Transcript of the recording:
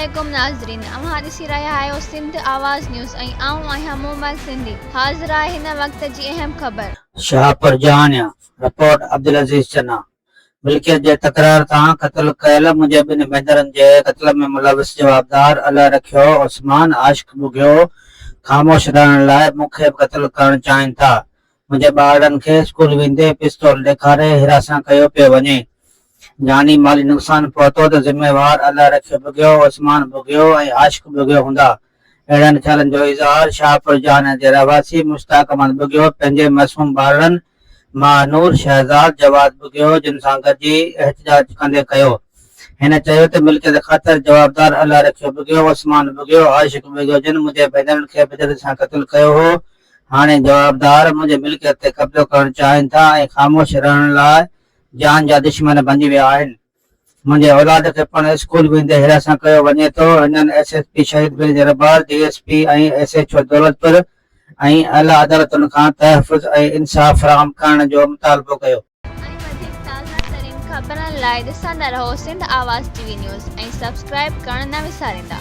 अस्सलामुअलैकुम नाज़रीन, अव्हां ॾिसी रहिया आहियो सिंध आवाज़ न्यूज़ ऐं आऊं आहियां मोमल सिंधी। हाज़िर आहे हिन वक़्त जी अहम ख़बर। शाहपुर जहानिया रिपोर्ट अब्दुल अज़ीज़ चन्ना। मिल्कियत जे तकरार तां क़त्ल कयल मुंहिंजे ॿिनि भेनरनि जे क़त्ल में मुलविस जवाबदार अल्लाह रखियो। उस्मान आशिक़ भुॻियो ख़ामोश रहण लाइ मूंखे क़त्ल करणु चाहिनि था। मुंहिंजे ॿारनि खे स्कूल वेंदे पिस्तौल ॾेखारे हिरासत कयो पियो वञे। जानी माली नुक़सान पहुतो त ज़िम्मेवार अल्लाह रखियो भुॻियो, उस्मान भुॻियो ऐं आशिक़ भुॻियो हूंदा। अहिड़नि ख़्यालनि जो इज़हार शाहपुर जहानिया जे रहवासी मुश्ताक अहमद भुॻियो पंहिंजे मासूम ॿारनि महानूर, शहज़ाद, जवाद भुॻियो जिन सां गॾिजी एहतजाज कंदे कयो। हिन चयो त मिल्कियत ख़ातिर जवाबदार अल्लाह रखियो भुॻियो, उस्मान भुॻियो, आशिक़ भुॻियो जिन मुंहिंजे भेनरनि खे बिजली सां क़त्ल कयो हो, हाणे जवाबदार मुंहिंजे मिल्कियत ते कब्ज़ो करणु चाहिनि था ऐं ख़ामोश रहण लाइ जान जा दुश्मन बणिजी विया आहिनि। मुंहिंजे औलाद खे पिणु स्कूल वेंदे हिरासत कयो वञे थो। हिननि एसएसपी शहीद बिन रबार, डीएसपी ऐं एसएचओ दौलतपुर ऐं आला अदालतुनि खां तहफ़्फ़ुज़ ऐं इंसाफ़ फ़राहम करण जो मुतालबो कयो। ऐं वधीक ताज़ा तरीन ख़बरनि लाइ ॾिसंदा रहो सिंध आवाज़ टीवी न्यूज़ ऐं सब्सक्राइब करणु न विसारींदा।